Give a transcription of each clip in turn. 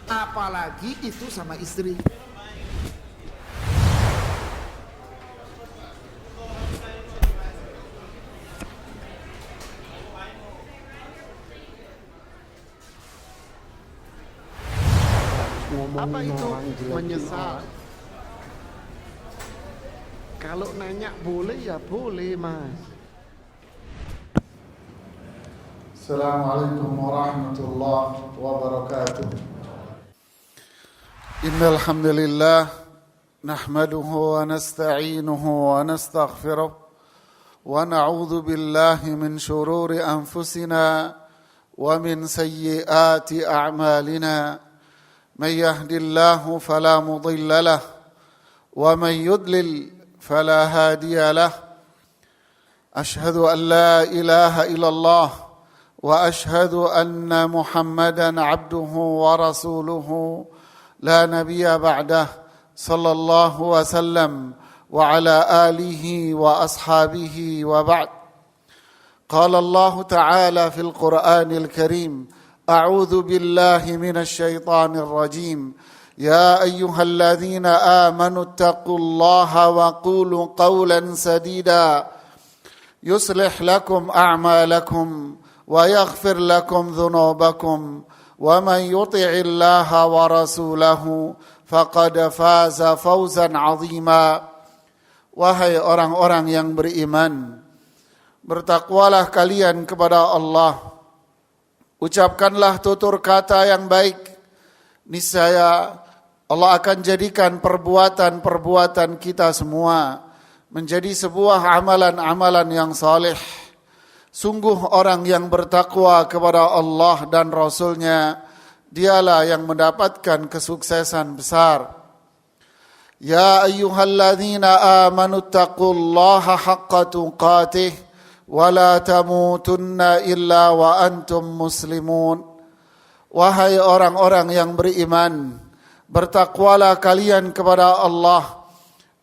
apalagi itu sama istri. Apa itu menyesal? Kalau nanya boleh ya boleh, Mas. Assalamualaikum warahmatullahi wabarakatuh. Innal hamdalillah nahmaduhu wa nasta'inuhu wa nastaghfiruh wa na'udzu billahi min shururi anfusina wa min sayyiati a'malina. من يهد الله فلا مضل له ومن يضلل فلا هادي له أشهد أن لا إله إلا الله وأشهد أن محمدا عبده ورسوله لا نبي بعده صلى الله وسلم وعلى آله وأصحابه وبعد قال الله تعالى في القرآن الكريم أعوذ بالله من الشيطان الرجيم يا أيها الذين آمنوا اتقوا الله وقولوا قولا سديدا يصلح لكم أعمالكم ويغفر لكم ذنوبكم ومن يطع الله ورسوله فقد فاز فوزا عظيما. Wahai orang-orang yang beriman, bertakwalah kalian kepada Allah. Ucapkanlah tutur kata yang baik, niscaya Allah akan jadikan perbuatan-perbuatan kita semua menjadi sebuah amalan-amalan yang saleh. Sungguh orang yang bertakwa kepada Allah dan Rasul-Nya, dialah yang mendapatkan kesuksesan besar. Ya ayyuhalladzina amanu taqullaha haqqa tuqatih wala tamutunna illa wa antum muslimun. Wahai orang-orang yang beriman, bertakwalah kalian kepada Allah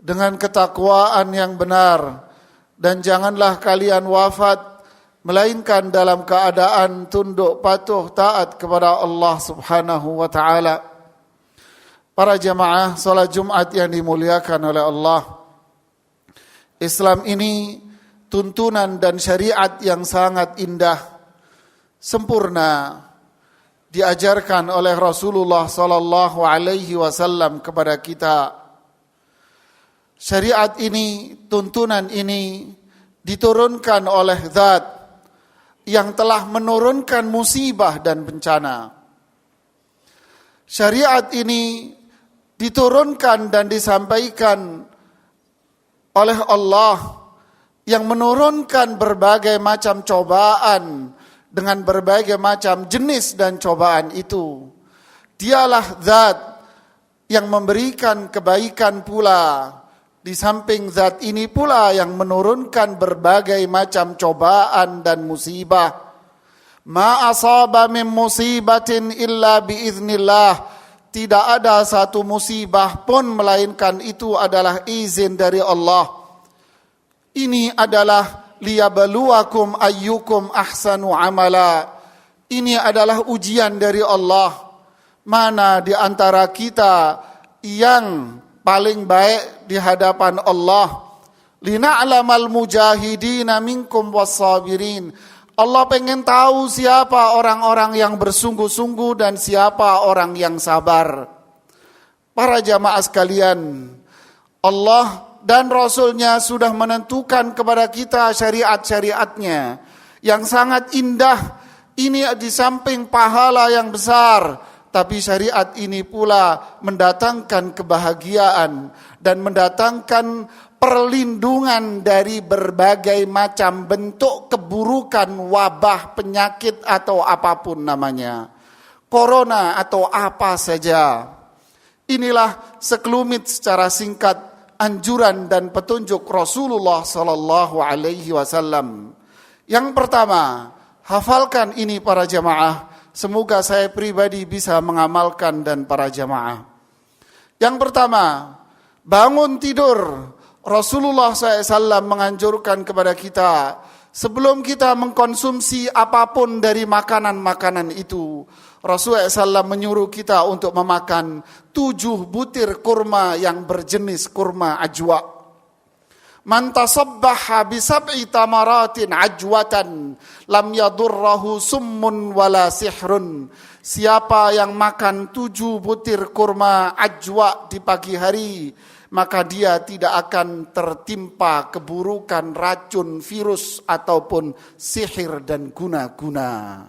dengan ketakwaan yang benar, dan janganlah kalian wafat melainkan dalam keadaan tunduk patuh taat kepada Allah Subhanahu wa taala. Para jamaah salat Jumat yang dimuliakan oleh Allah, Islam ini tuntunan dan syariat yang sangat indah, sempurna, diajarkan oleh Rasulullah sallallahu alaihi wasallam kepada kita. Syariat ini, tuntunan ini diturunkan oleh Zat yang telah menurunkan musibah dan bencana. Syariat ini diturunkan dan disampaikan oleh Allah yang menurunkan berbagai macam cobaan dengan berbagai macam jenis dan cobaan itu. Dialah Zat yang memberikan kebaikan pula. Di samping Zat ini pula yang menurunkan berbagai macam cobaan dan musibah. Ma asaba min musibatin illa biiznillah. Tidak ada satu musibah pun melainkan itu adalah izin dari Allah. Ini adalah liyabluwakum ayyukum ahsanu amala. Ini adalah ujian dari Allah. Mana di antara kita yang paling baik di hadapan Allah. Lina'lamal mujahidina minkum wassabirin. Allah pengen tahu siapa orang-orang yang bersungguh-sungguh dan siapa orang yang sabar. Para jamaah sekalian, Allah dan Rasul-Nya sudah menentukan kepada kita syariat-syariatnya yang sangat indah. Ini di samping pahala yang besar, tapi syariat ini pula mendatangkan kebahagiaan dan mendatangkan perlindungan dari berbagai macam bentuk keburukan, wabah, penyakit atau apapun namanya. Corona atau apa saja. Inilah sekelumit secara singkat anjuran dan petunjuk Rasulullah sallallahu alaihi wasallam. Yang pertama, hafalkan ini para jamaah. Semoga saya pribadi bisa mengamalkan dan para jamaah. Yang pertama, bangun tidur. Rasulullah SAW menganjurkan kepada kita sebelum kita mengkonsumsi apapun dari makanan-makanan itu, Rasulullah SAW menyuruh kita untuk memakan 7 butir kurma yang berjenis kurma ajwa. Man tasabbaha bi sab'i tamaratin ajwatan lam yadurrahu summun wala sihrun. Siapa yang makan 7 butir kurma ajwa di pagi hari, maka dia tidak akan tertimpa keburukan, racun, virus ataupun sihir dan guna-guna.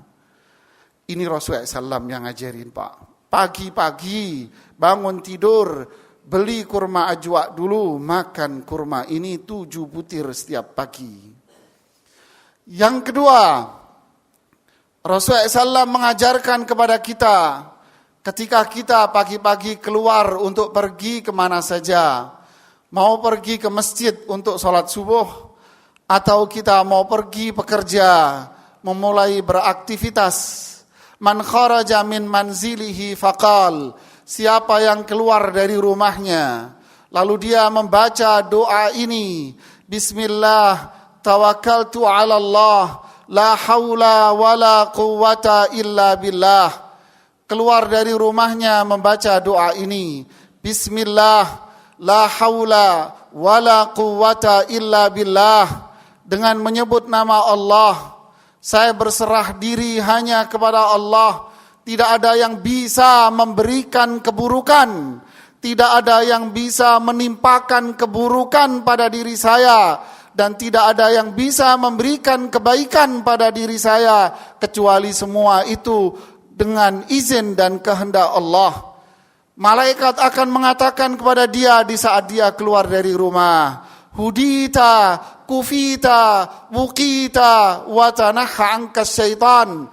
Ini Rasulullah SAW yang ngajarin, Pak. Pagi-pagi bangun tidur, beli kurma ajwa dulu, makan kurma ini 7 butir setiap pagi. Yang kedua, Rasulullah SAW mengajarkan kepada kita, ketika kita pagi-pagi keluar untuk pergi kemana saja, mau pergi ke masjid untuk sholat subuh, atau kita mau pergi bekerja, memulai beraktivitas, man kharaja min manzilihi faqal, siapa yang keluar dari rumahnya, lalu dia membaca doa ini, Bismillah, tawakkaltu ala Allah, la haula wa la quwwata illa billah. Keluar dari rumahnya membaca doa ini, Bismillah, la haula wa la quwwata illa billah. Dengan menyebut nama Allah, saya berserah diri hanya kepada Allah. Tidak ada yang bisa memberikan keburukan, tidak ada yang bisa menimpakan keburukan pada diri saya, dan tidak ada yang bisa memberikan kebaikan pada diri saya, kecuali semua itu dengan izin dan kehendak Allah. Malaikat akan mengatakan kepada dia di saat dia keluar dari rumah, Hudita, kufita, wukita, watanaha angkas syaitan.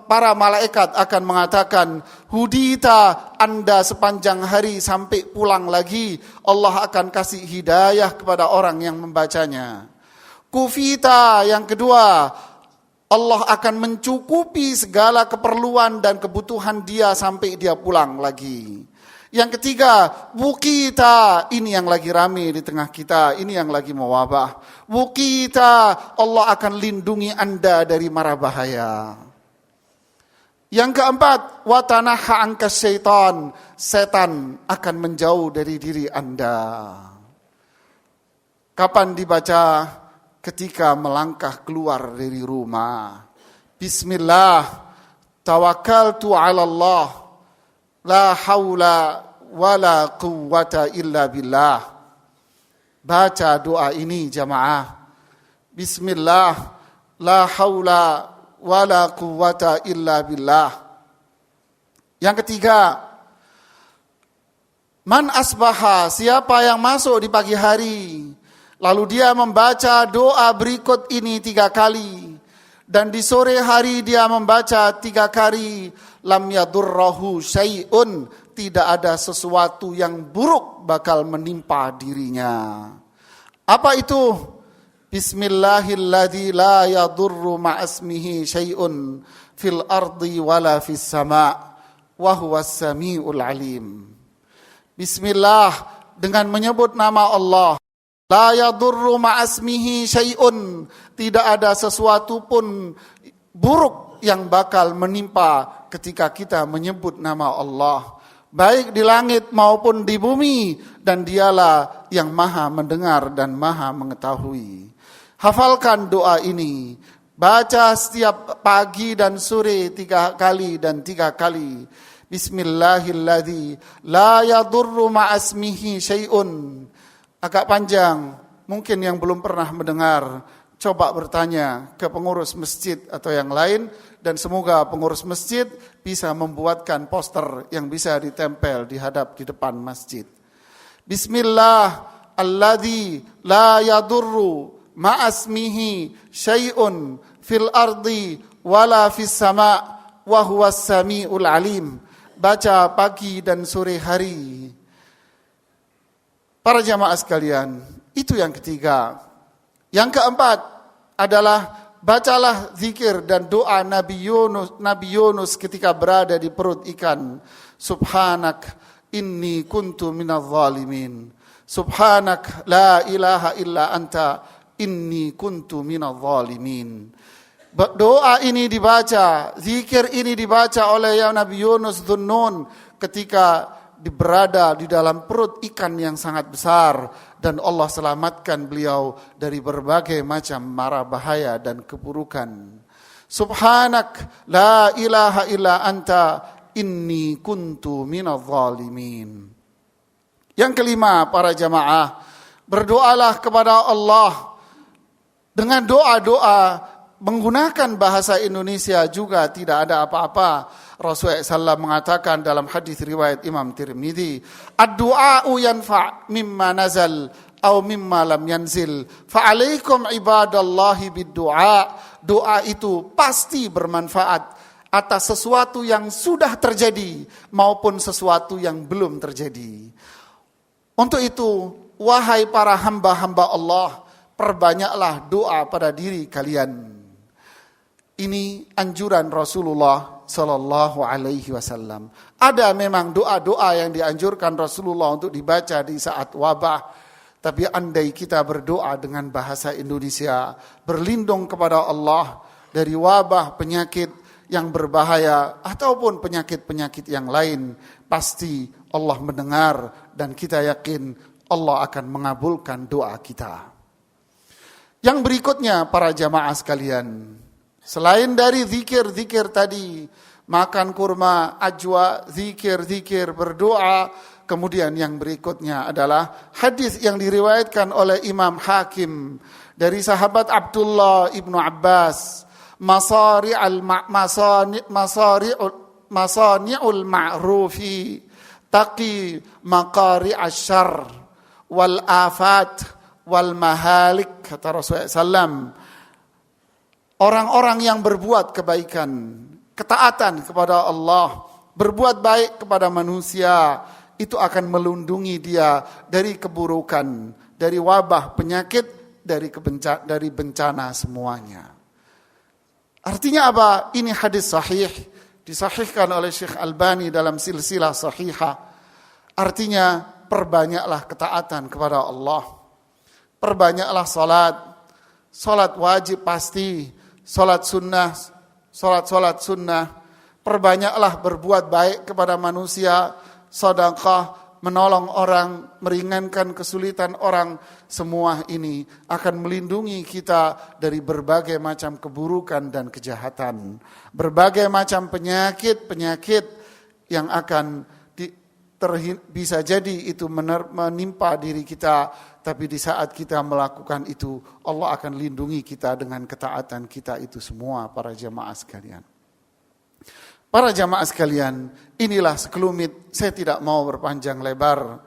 Para malaikat akan mengatakan, Hudita, Anda sepanjang hari sampai pulang lagi, Allah akan kasih hidayah kepada orang yang membacanya. Kufita, yang kedua, Allah akan mencukupi segala keperluan dan kebutuhan dia sampai dia pulang lagi. Yang ketiga, wukita, ini yang lagi rame di tengah kita, ini yang lagi mewabah. Wukita, Allah akan lindungi Anda dari mara bahaya. Yang keempat, watanaha angkas syaitan, setan akan menjauh dari diri Anda. Kapan dibaca? Ketika melangkah keluar dari rumah. Bismillah, tawakkaltu ala Allah, la haula wala quwwata illa billah. Baca doa ini jamaah. Bismillah, la haula wala quwwata illa billah. Yang ketiga, man asbaha, siapa yang masuk di pagi hari, lalu dia membaca doa berikut ini 3 kali, dan di sore hari dia membaca 3 kali, lam yadurrahu syai'un, tidak ada sesuatu yang buruk bakal menimpa dirinya. Apa itu? Bismillahilladzi la yadurru ma'asmihi syai'un fil ardi wala fis sama' wa huwas sami'ul alim. Bismillah, dengan menyebut nama Allah. La yadurru ma'asmihi syai'un, tidak ada sesuatu pun buruk yang bakal menimpa ketika kita menyebut nama Allah, baik di langit maupun di bumi, dan dialah yang maha mendengar dan maha mengetahui. Hafalkan doa ini, baca setiap pagi dan sore 3 kali dan 3 kali. Bismillahilladzi la yadurru ma'asmihi syai'un. Agak panjang, mungkin yang belum pernah mendengar, coba bertanya ke pengurus masjid atau yang lain, dan semoga pengurus masjid bisa membuatkan poster yang bisa ditempel di depan masjid. Bismillah alladzi la yadurru ma'asmihi syai'un fil ardi wala fis sama' wa huwas sami'ul alim. Baca pagi dan sore hari. Para jamaah sekalian, itu yang ketiga. Yang keempat adalah bacalah zikir dan doa Nabi Yunus ketika berada di perut ikan. Subhanak inni kuntu minadh dhalimin. Subhanak la ilaha illa anta inni kuntu minadh dhalimin. Doa ini dibaca, zikir ini dibaca oleh Nabi Yunus Dhunnun ketika berada di dalam perut ikan yang sangat besar, dan Allah selamatkan beliau dari berbagai macam mara bahaya dan keburukan. Subhanak la ilaha illa anta inni kuntu minadh dhalimin. Yang kelima, para jamaah, berdoalah kepada Allah dengan doa-doa menggunakan bahasa Indonesia juga tidak ada apa-apa. Rasulullah SAW mengatakan dalam hadis riwayat Imam Tirmidzi, ad-du'a'u yanfa' mimma nazal aw mimma lam yanzil, fa'alaikum ibadallahi bid-du'a. Doa itu pasti bermanfaat atas sesuatu yang sudah terjadi maupun sesuatu yang belum terjadi. Untuk itu, wahai para hamba-hamba Allah, perbanyaklah doa pada diri kalian. Ini anjuran Rasulullah Sallallahu Alaihi Wasallam. Ada memang doa-doa yang dianjurkan Rasulullah untuk dibaca di saat wabah. Tapi andai kita berdoa dengan bahasa Indonesia, berlindung kepada Allah dari wabah, penyakit yang berbahaya, ataupun penyakit-penyakit yang lain, pasti Allah mendengar dan kita yakin Allah akan mengabulkan doa kita. Yang berikutnya, para jamaah sekalian, selain dari zikir-zikir tadi, makan kurma, ajwa, zikir-zikir, berdoa, kemudian yang berikutnya adalah hadis yang diriwayatkan oleh Imam Hakim dari sahabat Abdullah ibnu Abbas, masani'ul ma'rufi taqi maqari asyar wal afat wal mahalik, kata Rasulullah SAW. Orang-orang yang berbuat kebaikan, ketaatan kepada Allah, berbuat baik kepada manusia, itu akan melindungi dia dari keburukan, dari wabah, penyakit, dari bencana semuanya. Artinya apa? Ini hadis sahih, disahihkan oleh Syekh Albani dalam silsilah sahihah. Artinya, perbanyaklah ketaatan kepada Allah. Perbanyaklah salat wajib pasti, salat sunnah, perbanyaklah berbuat baik kepada manusia, sedekah, menolong orang, meringankan kesulitan orang. Semua ini akan melindungi kita dari berbagai macam keburukan dan kejahatan, berbagai macam penyakit yang akan bisa jadi itu menimpa diri kita, tapi di saat kita melakukan itu, Allah akan lindungi kita dengan ketaatan kita itu semua, para jamaah sekalian. Para jamaah sekalian, inilah sekelumit, saya tidak mau berpanjang lebar.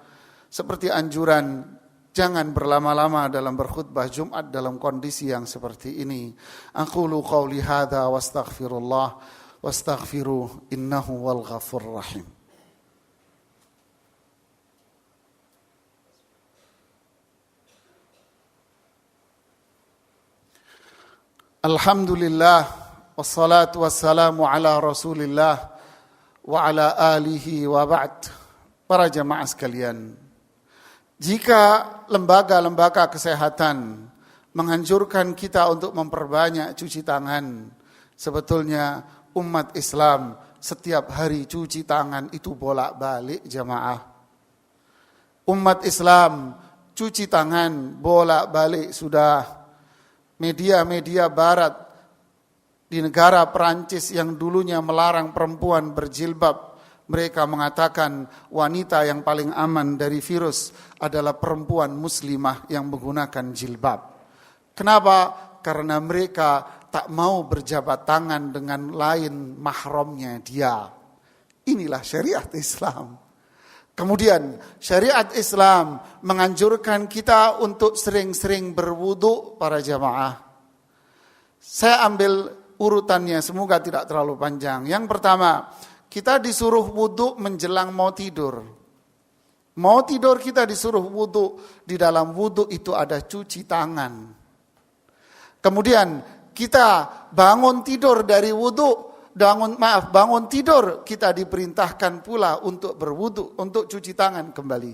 Seperti anjuran, jangan berlama-lama dalam berkhutbah Jumat dalam kondisi yang seperti ini. Aqulu qawli hadza wastaghfirullah wastaghfiruh innahu wal ghafurur rahim. Alhamdulillah, wassalatu wassalamu ala rasulillah wa ala alihi wa ba'd. Para jamaah sekalian, jika lembaga-lembaga kesehatan menganjurkan kita untuk memperbanyak cuci tangan, sebetulnya umat Islam setiap hari cuci tangan itu bolak-balik, jamaah. Umat Islam cuci tangan bolak-balik sudah. Media-media barat di negara Perancis yang dulunya melarang perempuan berjilbab, mereka mengatakan wanita yang paling aman dari virus adalah perempuan muslimah yang menggunakan jilbab. Kenapa? Karena mereka tak mau berjabat tangan dengan lain mahramnya dia. Inilah syariat Islam. Kemudian syariat Islam menganjurkan kita untuk sering-sering berwudu, para jamaah. Saya ambil urutannya, semoga tidak terlalu panjang. Yang pertama, kita disuruh wudu menjelang mau tidur. Mau tidur kita disuruh wudu. Di dalam wudu itu ada cuci tangan. Kemudian kita bangun tidur dari wudu. Bangun tidur kita diperintahkan pula untuk berwudu, untuk cuci tangan kembali.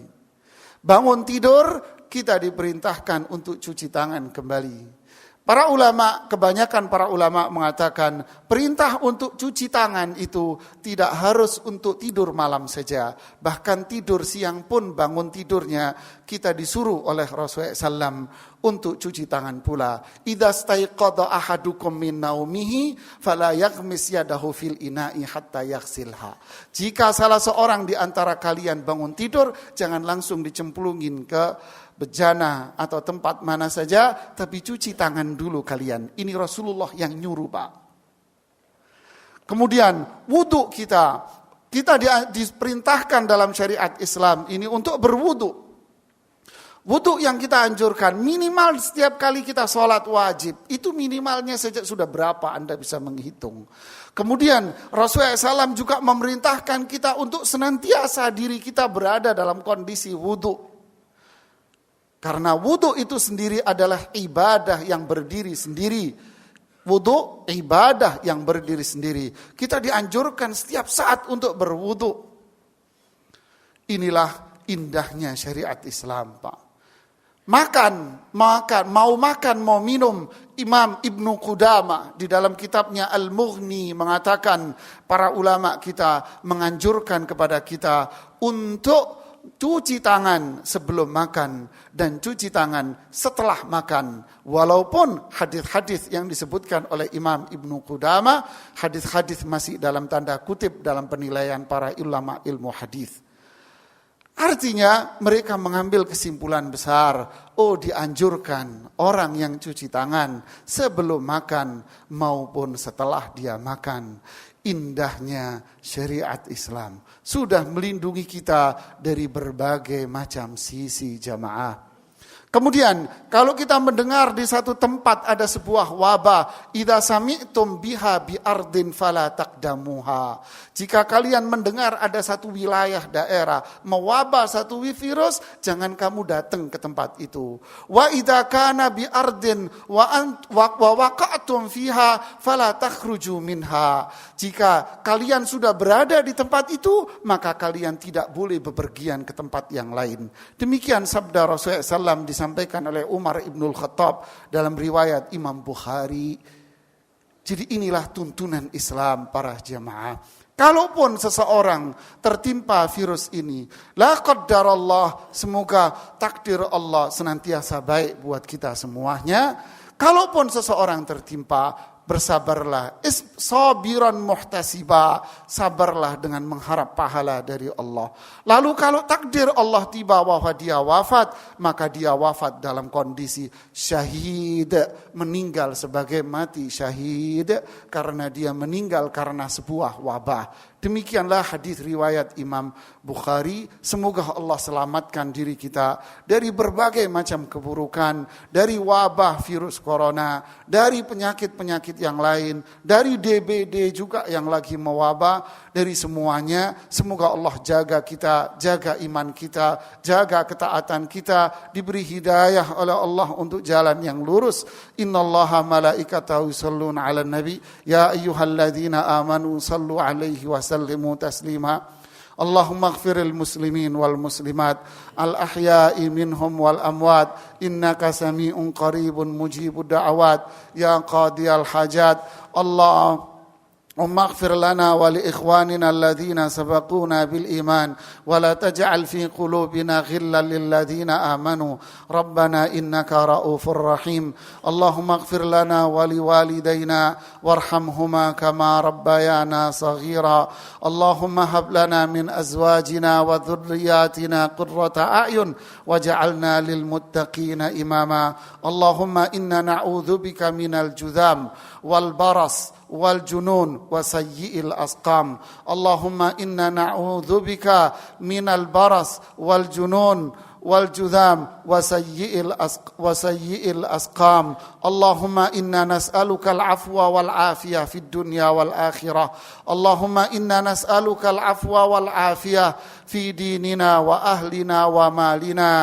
Bangun tidur kita diperintahkan untuk cuci tangan kembali. Kebanyakan para ulama mengatakan perintah untuk cuci tangan itu tidak harus untuk tidur malam saja. Bahkan tidur siang pun bangun tidurnya kita disuruh oleh Rasulullah SAW untuk cuci tangan pula. Idza staiqadha ahadukum min naumihi fala yaghmis yadahu fil ina'i hatta yaghsilha. Jika salah seorang di antara kalian bangun tidur, jangan langsung dicemplungin ke bejana atau tempat mana saja, tapi cuci tangan dulu kalian. Ini Rasulullah yang nyuruh, Pak. Kemudian wudhu kita diperintahkan dalam syariat Islam ini untuk berwudhu. Wudhu yang kita anjurkan minimal setiap kali kita sholat wajib, itu minimalnya saja sudah berapa Anda bisa menghitung. Kemudian Rasulullah SAW juga memerintahkan kita untuk senantiasa diri kita berada dalam kondisi wudhu. Karena wudhu itu sendiri adalah ibadah yang berdiri sendiri. Wudhu ibadah yang berdiri sendiri. Kita dianjurkan setiap saat untuk berwudhu. Inilah indahnya syariat Islam, Pak. Mau minum. Imam Ibnu Qudamah di dalam kitabnya Al-Mughni mengatakan para ulama kita menganjurkan kepada kita untuk cuci tangan sebelum makan dan cuci tangan setelah makan. Walaupun hadis-hadis yang disebutkan oleh Imam Ibnu Qudamah, hadis-hadis masih dalam tanda kutip dalam penilaian para ulama ilmu hadis. Artinya mereka mengambil kesimpulan besar, dianjurkan orang yang cuci tangan sebelum makan maupun setelah dia makan. Indahnya syariat Islam sudah melindungi kita dari berbagai macam sisi jamaah. Kemudian kalau kita mendengar di satu tempat ada sebuah wabah, idza sami'tum biha bi ardin fala taqdamuha. Jika kalian mendengar ada satu wilayah daerah mewabah satu virus, jangan kamu datang ke tempat itu. Wa idza kana bi ardin wa waqa'tum fiha fala takhruju minha. Jika kalian sudah berada di tempat itu, maka kalian tidak boleh bepergian ke tempat yang lain. Demikian sabda Rasulullah SAW disampaikan oleh Umar Ibnul Khattab dalam riwayat Imam Bukhari. Jadi inilah tuntunan Islam para jamaah. Kalaupun seseorang tertimpa virus ini, la qaddarallah, semoga takdir Allah senantiasa baik buat kita semuanya. Kalaupun seseorang tertimpa, bersabarlah, sabiran muhtasiba, sabarlah dengan mengharap pahala dari Allah. Lalu kalau takdir Allah tiba bahwa dia wafat, maka dia wafat dalam kondisi syahid, meninggal sebagai mati syahid, karena dia meninggal karena sebuah wabah. Demikianlah hadis riwayat Imam Bukhari. Semoga Allah selamatkan diri kita dari berbagai macam keburukan, dari wabah virus corona, dari penyakit-penyakit yang lain, dari DBD juga yang lagi mewabah, dari semuanya. Semoga Allah jaga kita, jaga iman kita, jaga ketaatan kita, diberi hidayah oleh Allah untuk jalan yang lurus. Innallaha malaikatahu yusholluna 'alan nabi ya ayyuhalladzina amanu sallu 'alaihi wa sallimu taslima. Allahumma ighfiril muslimin wal muslimat al ahya'i minhum wal amwat innaka sami'un qaribun mujibud da'awat ya qadiyal hajat. Allahumma ighfir lana wa li ikhwanina alladhina sabaquna bil iman wa la taj'al fi qulubina ghillan lil ladzina amanu rabbana innaka ra'ufur rahim. Allahumma ighfir lana wa li walidayna warhamhuma kama rabbayana saghira. Allahumma hab lana min azwajina wa dhurriyyatina qurrata a'yun waj'alna lil muttaqina imama. Allahumma inna na'udzu bika minal judham wal baras والجنون وسيء الأسقام. اللهم إنا نعوذ بك من البرص والجنون والجذام وسيء الأسقام. اللهم إنا نسألك العفو والعافية في الدنيا والآخرة. اللهم إنا نسألك العفو والعافية في ديننا وأهلنا ومالنا.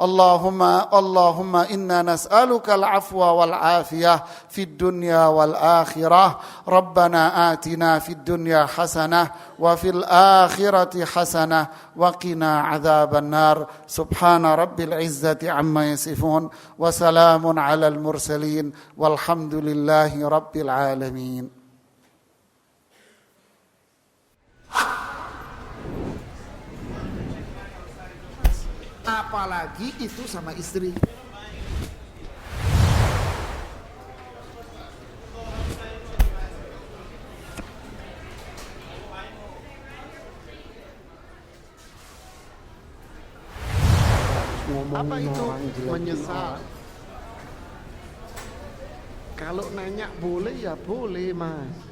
Allahumma inna nas'aluka al-afwa wal-afiyah fid dunya wal-akhirah. Rabbana atina fid dunya hasanah wa fil akhirati hasanah wa qina adzaban nar. Subhana rabbil izzati amma yasifun wa salamun alal mursalin walhamdulillahi rabbil alamin. Apalagi itu sama istri. Apa Ngomongin itu orang, jelekin menyesal? orang. Kalau nanya boleh ya boleh mas.